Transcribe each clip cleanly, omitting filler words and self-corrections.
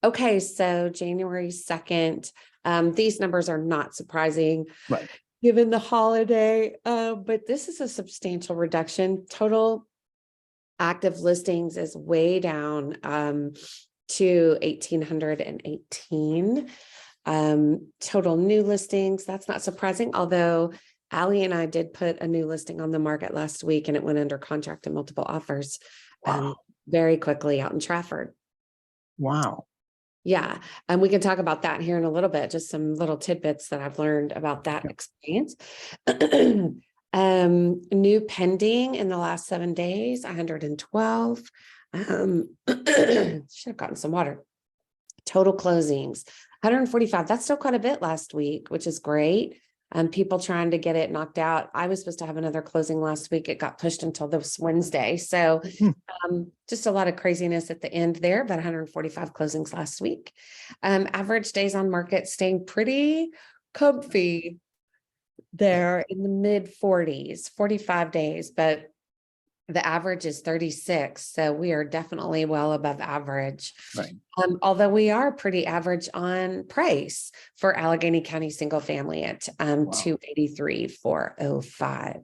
Okay, so January 2nd, these numbers are not surprising. Right. Given the holiday, but this is a substantial reduction. Total active listings is way down to 1,818. Total new listings, that's not surprising, although Allie and I did put a new listing on the market last week and it went under contract and multiple offers Wow. very quickly out in Trafford. Wow. Yeah, and we can talk about that here in a little bit, just some little tidbits that I've learned about that experience. New pending in the last 7 days, 112. Should have gotten some water. Total closings, 145. That's still quite a bit last week, which is great. People trying to get it knocked out. I was supposed to have another closing last week. It got pushed until this Wednesday. So just a lot of craziness at the end there, but 145 closings last week. Average days on market staying pretty comfy there in the mid 40s, 45 days, but the average is 36. So we are definitely well above average. Right. Although we are pretty average on price for Allegheny County single family at 283,405.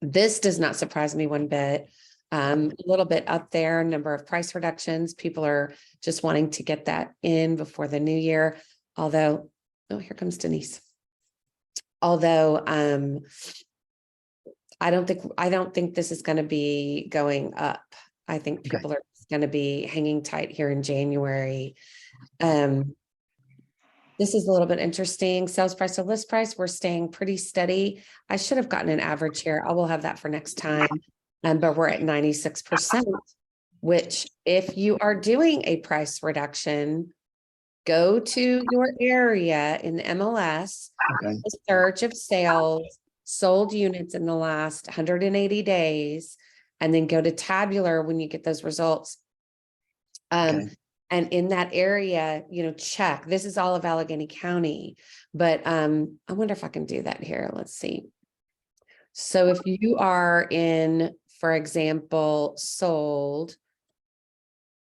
This does not surprise me one bit. A little bit up there, number of price reductions. People are just wanting to get that in before the new year. Although, oh, here comes Denise. Although, I don't think this is going to be going up. I think people are going to be hanging tight here in January. This is a little bit interesting. Sales price to list price, we're staying pretty steady. I should have gotten an average here. I will have that for next time. But we're at 96%, which if you are doing a price reduction, go to your area in the MLS, the search of sales, sold units in the last 180 days, and then go to tabular when you get those results. And in that area, check. This is all of Allegheny County, but I wonder if I can do that here. Let's see. So if you are in, for example, sold,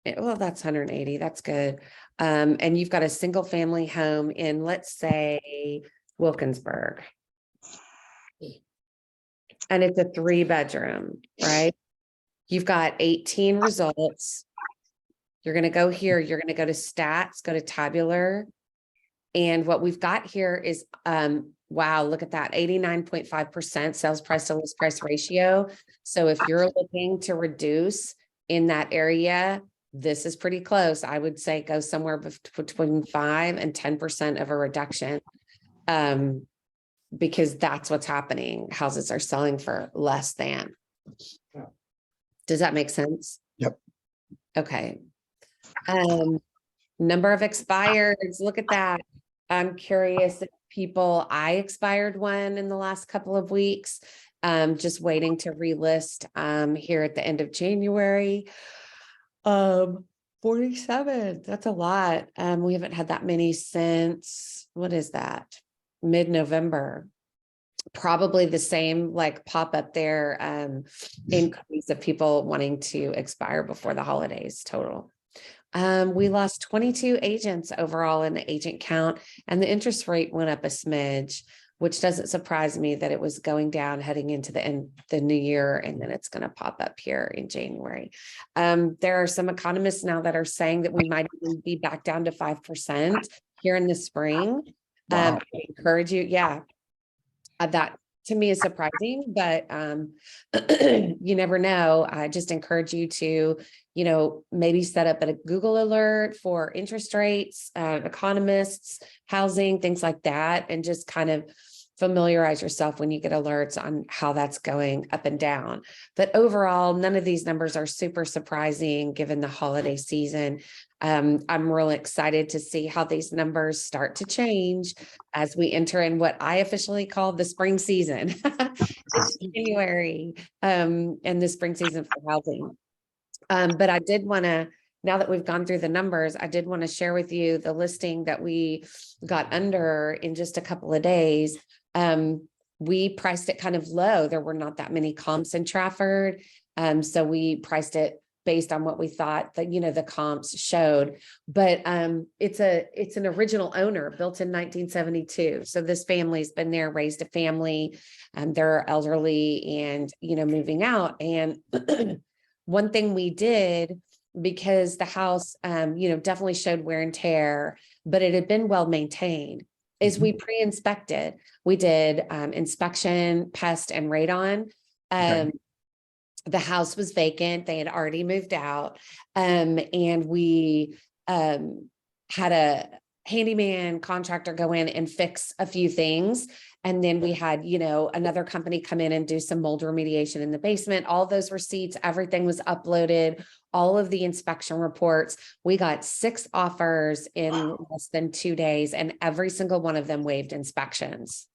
well, that's 180. That's good. And you've got a single family home in, let's say, Wilkinsburg. And it's a 3-bedroom, right? You've got 18 results. You're going to go here. You're going to go to stats, go to tabular. And what we've got here is, wow, look at that, 89.5% sales price to list price ratio. So if you're looking to reduce in that area, this is pretty close. I would say go somewhere between 5 and 10% of a reduction. Because that's what's happening. Houses are selling for less than. Does that make sense? Yep. Okay. Number of expireds. Look at that. I'm curious if I expired one in the last couple of weeks. Just waiting to relist here at the end of January. 47. That's a lot. We haven't had that many since, what is that? Mid-November. Probably the same pop up there, increase of people wanting to expire before the holidays total. We lost 22 agents overall in the agent count, and the interest rate went up a smidge, which doesn't surprise me that it was going down heading into the new year, and then it's going to pop up here in January. There are some economists now that are saying that we might even be back down to 5% here in the spring. Wow. I encourage you. Yeah. That to me is surprising, but you never know. I just encourage you to, maybe set up a Google alert for interest rates, economists, housing, things like that, and just kind of familiarize yourself when you get alerts on how that's going up and down. But overall, none of these numbers are super surprising given the holiday season. I'm really excited to see how these numbers start to change as we enter in what I officially call the spring season. It's January, and the spring season for housing. But I did want to, now that we've gone through the numbers, I did want to share with you the listing that we got under in just a couple of days. We priced it kind of low. There were not that many comps in Trafford. So we priced it based on what we thought that, the comps showed. But it's an original owner built in 1972. So this family's been there, raised a family, they're elderly and, moving out. And one thing we did, because the house, definitely showed wear and tear, but it had been well maintained, is we pre-inspected. We did inspection, pest and radon. Okay. The house was vacant. They had already moved out. And we had a handyman contractor go in and fix a few things. And then we had, another company come in and do some mold remediation in the basement. All those receipts, everything was uploaded, all of the inspection reports. We got 6 offers in less than 2 days, and every single one of them waived inspections.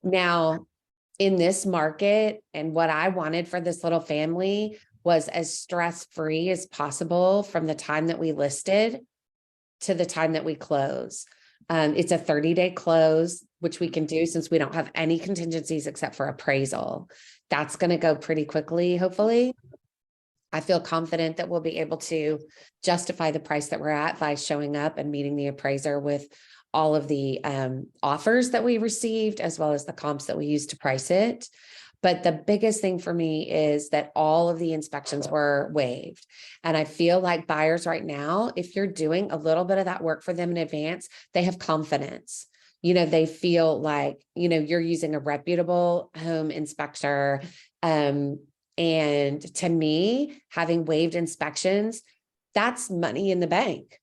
Now, in this market, and what I wanted for this little family was as stress-free as possible from the time that we listed to the time that we close. It's a 30-day close, which we can do since we don't have any contingencies except for appraisal. That's going to go pretty quickly, hopefully. I feel confident that we'll be able to justify the price that we're at by showing up and meeting the appraiser with all of the offers that we received, as well as the comps that we used to price it. But the biggest thing for me is that all of the inspections were waived. And I feel like buyers right now, if you're doing a little bit of that work for them in advance, they have confidence. They feel like, you're using a reputable home inspector. And to me, having waived inspections, that's money in the bank.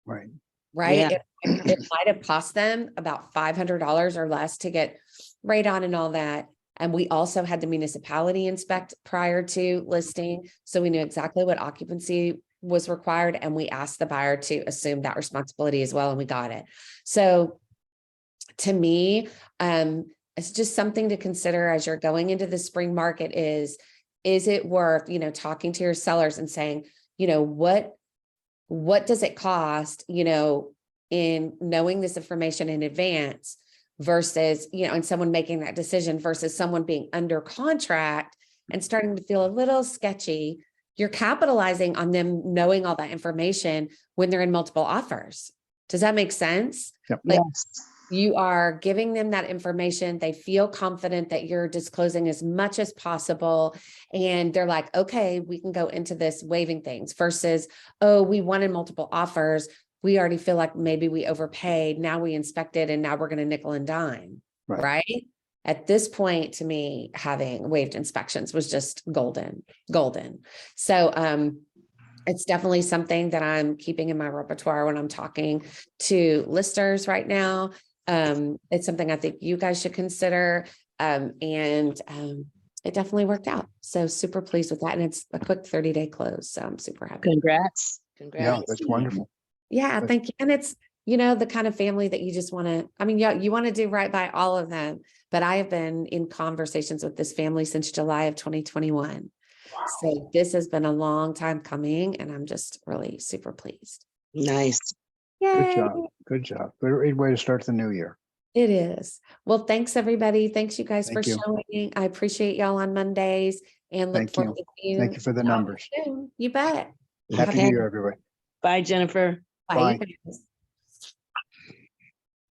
Right. Right. Yeah. It might have cost them about $500 or less to get radon and all that. And we also had the municipality inspect prior to listing. So we knew exactly what occupancy was required. And we asked the buyer to assume that responsibility as well. And we got it. So to me, it's just something to consider as you're going into the spring market is it worth, talking to your sellers and saying, what does it cost, in knowing this information in advance versus, and someone making that decision versus someone being under contract and starting to feel a little sketchy. You're capitalizing on them knowing all that information when they're in multiple offers. Does that make sense? Yep. Like, Yes. you are giving them that information. They feel confident that you're disclosing as much as possible. And they're like, okay, we can go into this waiving things versus, oh, we wanted multiple offers. We already feel like maybe we overpaid. Now we inspected and now we're going to nickel and dime. Right. At this point, to me, having waived inspections was just golden. So, it's definitely something that I'm keeping in my repertoire when I'm talking to listers right now. It's something I think you guys should consider. It definitely worked out. So super pleased with that. And it's a quick 30-day close. So I'm super happy. Congrats. Yeah, that's wonderful. Yeah, thank you. And it's, the kind of family that you just want to, you want to do right by all of them. But I have been in conversations with this family since July of 2021. Wow. So this has been a long time coming and I'm just really super pleased. Nice. Yay. Good job. Good job. Great way to start the new year. It is. Well, thanks everybody. Thanks you guys for Thank you. showing. I appreciate y'all on Mondays and look Thank forward you. to seeing Thank you for the numbers. soon. You bet. Happy New Year, everybody. Bye, Jennifer. Bye. Bye. You guys.